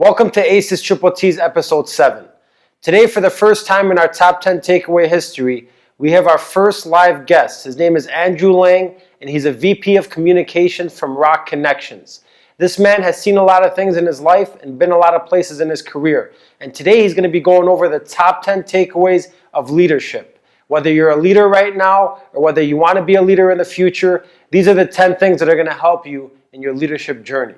Welcome to Aces Triple T's episode 7. Today, for the first time in our top 10 takeaway history, we have our first live guest. His name is Andrew Lang, and he's a VP of Communications from Rock Connections. This man has seen a lot of things in his life and been a lot of places in his career. And today he's going to be going over the top 10 takeaways of leadership. Whether you're a leader right now or whether you want to be a leader in the future, these are the 10 things that are going to help you in your leadership journey.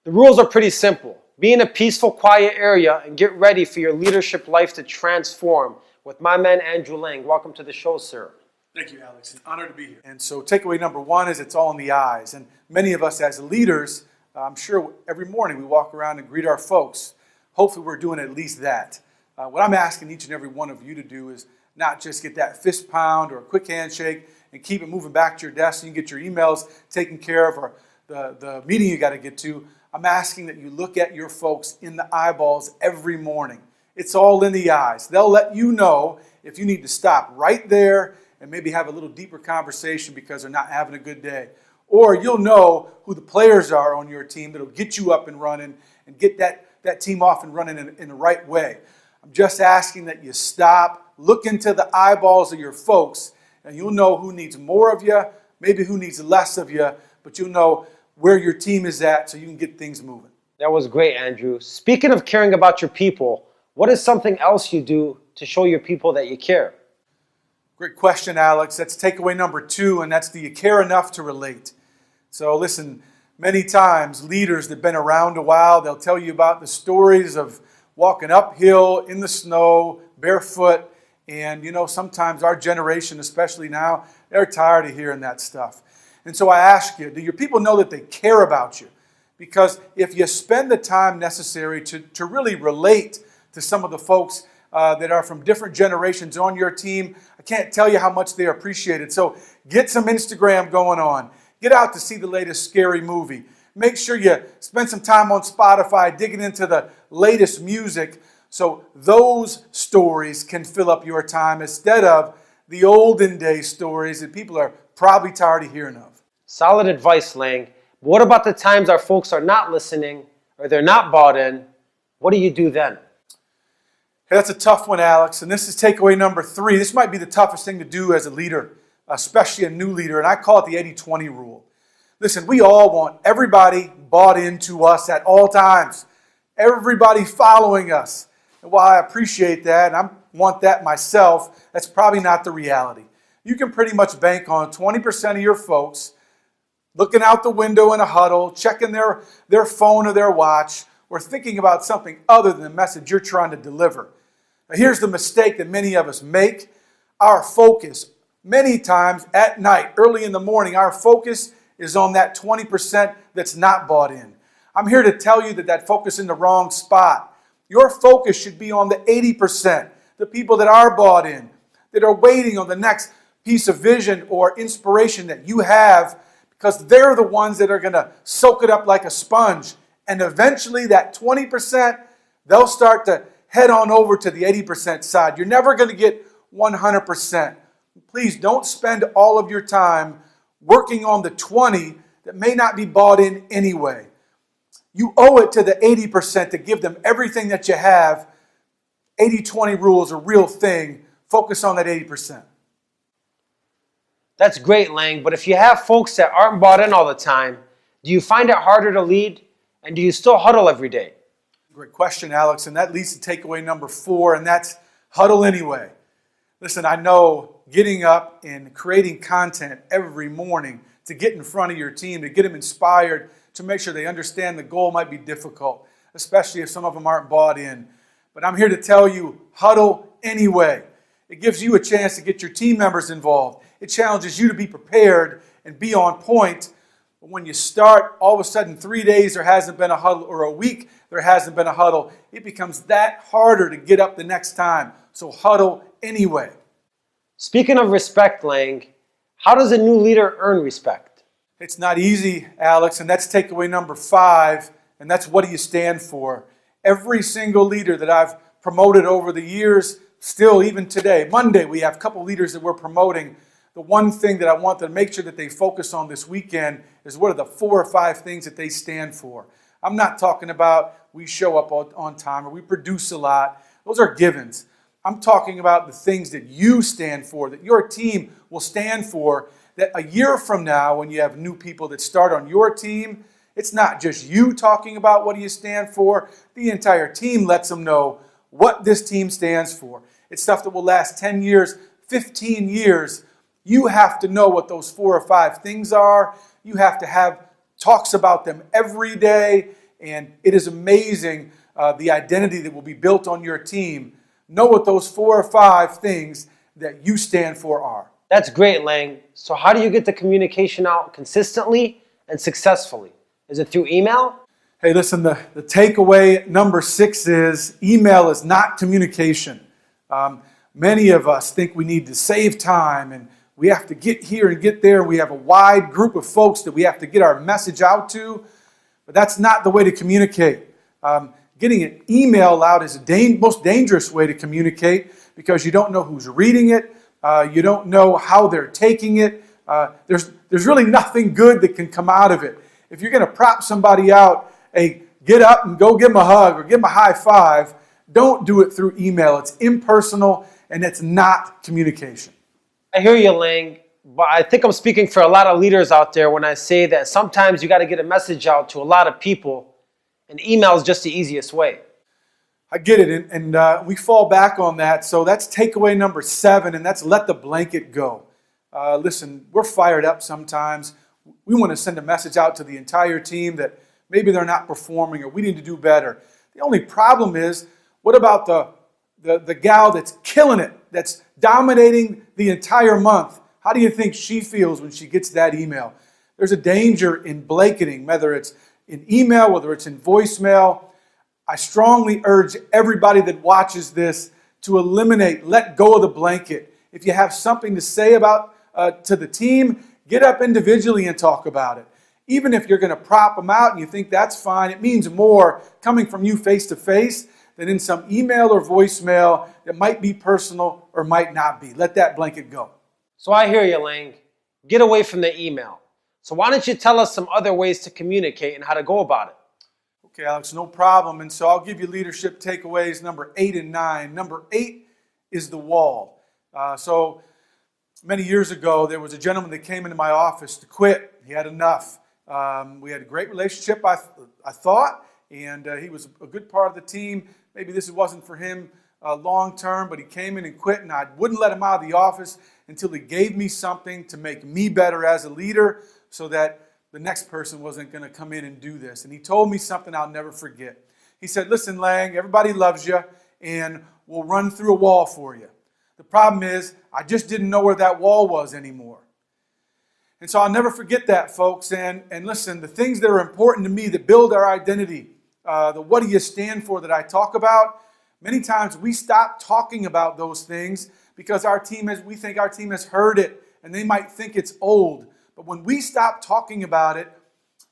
The rules are pretty simple. Be in a peaceful, quiet area and get ready for your leadership life to transform with my man, Andrew Lang. Welcome to the show, sir. Thank you, Alex. It's an honor to be here. And so takeaway number one is it's all in the eyes. And many of us as leaders, I'm sure every morning we walk around and greet our folks. Hopefully we're doing at least that. What I'm asking each and every one of you to do is not just get that fist pound or a quick handshake and keep it moving back to your desk so you can get your emails taken care of or the meeting you got to get to. I'm asking that you look at your folks in the eyeballs every morning. It's all in the eyes. They'll let you know if you need to stop right there and maybe have a little deeper conversation because they're not having a good day. Or you'll know who the players are on your team that'll get you up and running and get that team off and running in the right way. I'm just asking that you stop, look into the eyeballs of your folks, and you'll know who needs more of you, maybe who needs less of you, but you'll know where your team is at so you can get things moving. That was great, Andrew. Speaking of caring about your people, what is something else you do to show your people that you care? Great question, Alex. That's takeaway number 2, and that's do you care enough to relate? So listen, many times leaders that have been around a while, they'll tell you about the stories of walking uphill in the snow, barefoot, and sometimes our generation, especially now, they're tired of hearing that stuff. And so I ask you, do your people know that they care about you? Because if you spend the time necessary to really relate to some of the folks that are from different generations on your team, I can't tell you how much they appreciate it. So get some Instagram going on. Get out to see the latest scary movie. Make sure you spend some time on Spotify digging into the latest music so those stories can fill up your time instead of the olden day stories that people are probably tired of hearing of. Solid advice, Lang. But what about the times our folks are not listening or they're not bought in? What do you do then? Hey, that's a tough one, Alex. And this is takeaway number 3. This might be the toughest thing to do as a leader, especially a new leader. And I call it the 80-20 rule. Listen, we all want everybody bought into us at all times. Everybody following us. And while I appreciate that, and I want that myself, that's probably not the reality. You can pretty much bank on 20% of your folks looking out the window in a huddle, checking their phone or their watch, or thinking about something other than the message you're trying to deliver. Now, here's the mistake that many of us make. Our focus, many times at night, early in the morning, our focus is on that 20% that's not bought in. I'm here to tell you that focus is in the wrong spot. Your focus should be on the 80%, the people that are bought in, that are waiting on the next piece of vision or inspiration that you have, because they're the ones that are going to soak it up like a sponge. And eventually that 20%, they'll start to head on over to the 80% side. You're never going to get 100%. Please don't spend all of your time working on the 20 that may not be bought in anyway. You owe it to the 80% to give them everything that you have. 80-20 rule is a real thing. Focus on that 80%. That's great, Lang, but if you have folks that aren't bought in all the time, do you find it harder to lead? And do you still huddle every day? Great question, Alex, and that leads to takeaway number 4, and that's huddle anyway. Listen, I know getting up and creating content every morning to get in front of your team, to get them inspired, to make sure they understand the goal might be difficult, especially if some of them aren't bought in. But I'm here to tell you, huddle anyway. It gives you a chance to get your team members involved. It challenges you to be prepared and be on point. But when you start, all of a sudden 3 days there hasn't been a huddle, or a week there hasn't been a huddle, it becomes that harder to get up the next time. So huddle anyway. Speaking of respect, Lang, how does a new leader earn respect? It's not easy, Alex, and that's takeaway number 5, and that's what do you stand for. Every single leader that I've promoted over the years, still even today, Monday we have a couple leaders that we're promoting. the one thing that I want to make sure that they focus on this weekend is what are the 4 or 5 things that they stand for. I'm not talking about we show up on time or we produce a lot. Those are givens. I'm talking about the things that you stand for, that your team will stand for, that a year from now when you have new people that start on your team, it's not just you talking about what do you stand for. The entire team lets them know what this team stands for. It's stuff that will last 10 years, 15 years. You have to know what those 4 or 5 things are. You have to have talks about them every day. And it is amazing the identity that will be built on your team. Know what those 4 or 5 things that you stand for are. That's great, Lang. So how do you get the communication out consistently and successfully? Is it through email? Hey, listen, the takeaway number 6 is email is not communication. Many of us think we need to save time and we have to get here and get there. We have a wide group of folks that we have to get our message out to, but that's not the way to communicate. Getting an email out is the most dangerous way to communicate because you don't know who's reading it. You don't know how they're taking it. There's really nothing good that can come out of it. If you're going to prop somebody out, hey, get up and go give them a hug or give them a high five, don't do it through email. It's impersonal and it's not communication. I hear you, Lang, but I think I'm speaking for a lot of leaders out there when I say that sometimes you got to get a message out to a lot of people, and email is just the easiest way. I get it, and we fall back on that. So that's takeaway number 7, and that's let the blanket go. Listen, we're fired up sometimes. We want to send a message out to the entire team that maybe they're not performing or we need to do better. The only problem is, what about the gal that's killing it, that's dominating the entire month? How do you think she feels when she gets that email? There's a danger in blanketing, whether it's in email, whether it's in voicemail. I strongly urge everybody that watches this to let go of the blanket. If you have something to say about to the team, get up individually and talk about it. Even if you're going to prop them out and you think that's fine, it means more coming from you face to face than in some email or voicemail that might be personal or might not be. Let that blanket go. So I hear you, Lang. Get away from the email. So why don't you tell us some other ways to communicate and how to go about it? Okay, Alex, no problem. And so I'll give you leadership takeaways number 8 and 9. Number 8 is the wall. So many years ago, there was a gentleman that came into my office to quit. He had enough. We had a great relationship, I thought, and he was a good part of the team. Maybe this wasn't for him long term, but he came in and quit, and I wouldn't let him out of the office until he gave me something to make me better as a leader so that the next person wasn't going to come in and do this. And he told me something I'll never forget. He said, listen, Lang, everybody loves you, and we'll run through a wall for you. The problem is, I just didn't know where that wall was anymore. And so I'll never forget that, folks. And listen, the things that are important to me that build our identity, the what do you stand for that I talk about, many times we stop talking about those things because we think our team has heard it and they might think it's old. But when we stop talking about it,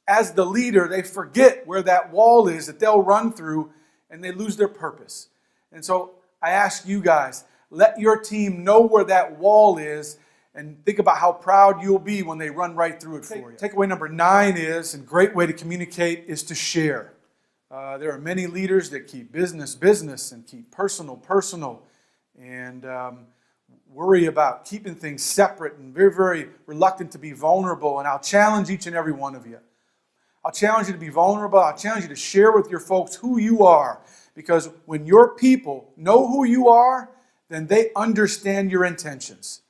as the leader, they forget where that wall is that they'll run through and they lose their purpose. And so I ask you guys, let your team know where that wall is and think about how proud you'll be when they run right through it for you. Takeaway number 9 is, and a great way to communicate is to share. There are many leaders that keep business and keep personal, and worry about keeping things separate and very, very reluctant to be vulnerable. And I'll challenge each and every one of you. I'll challenge you to be vulnerable. I'll challenge you to share with your folks who you are. Because when your people know who you are, then they understand your intentions.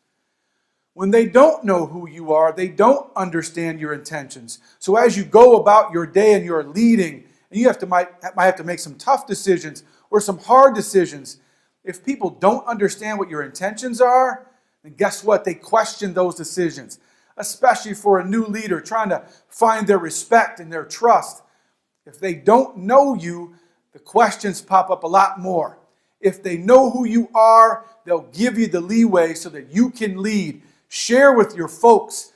When they don't know who you are, they don't understand your intentions. So as you go about your day and you're leading, and you might have to make some tough decisions or some hard decisions, if people don't understand what your intentions are, then guess what? They question those decisions, especially for a new leader trying to find their respect and their trust. If they don't know you, the questions pop up a lot more. If they know who you are, they'll give you the leeway so that you can lead. Share with your folks.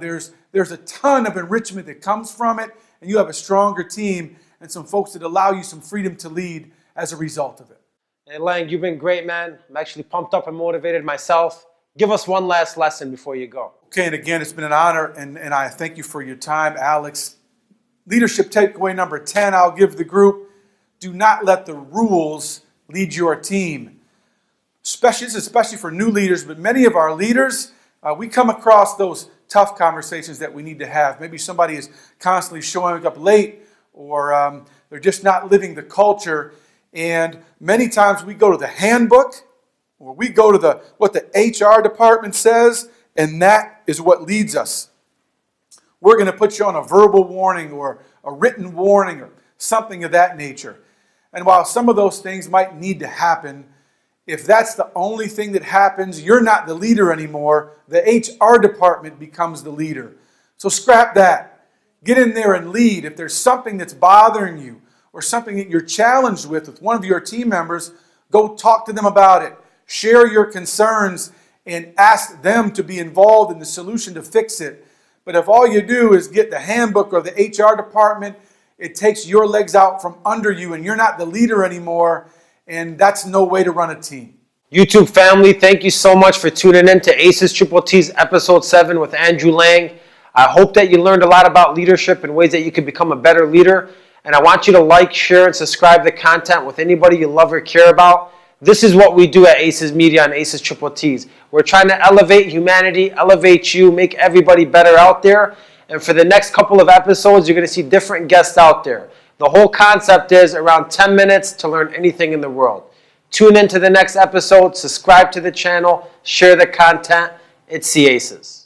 There's a ton of enrichment that comes from it, and you have a stronger team and some folks that allow you some freedom to lead as a result of it. Hey, Lang, you've been great, man. I'm actually pumped up and motivated myself. Give us one last lesson before you go. Okay, and again, it's been an honor, and I thank you for your time, Alex. Leadership takeaway number 10, I'll give the group: do not let the rules lead your team. Especially for new leaders, but many of our leaders, we come across those tough conversations that we need to have. Maybe somebody is constantly showing up late, or they're just not living the culture. And many times we go to the handbook, or we go to what the HR department says, and that is what leads us. We're going to put you on a verbal warning or a written warning or something of that nature. And while some of those things might need to happen, if that's the only thing that happens, you're not the leader anymore. The HR department becomes the leader. So scrap that. Get in there and lead. If there's something that's bothering you or something that you're challenged with one of your team members, go talk to them about it. Share your concerns and ask them to be involved in the solution to fix it. But if all you do is get the handbook or the HR department, it takes your legs out from under you and you're not the leader anymore, and that's no way to run a team. YouTube family, thank you so much for tuning in to Aces Triple T's episode 7 with Andrew Lang. I hope that you learned a lot about leadership and ways that you can become a better leader. And I want you to like, share, and subscribe to the content with anybody you love or care about. This is what we do at Aces Media and Aces Triple T's. We're trying to elevate humanity, elevate you, make everybody better out there. And for the next couple of episodes, you're going to see different guests out there. The whole concept is around 10 minutes to learn anything in the world. Tune in to the next episode, subscribe to the channel, share the content. It's the Aces.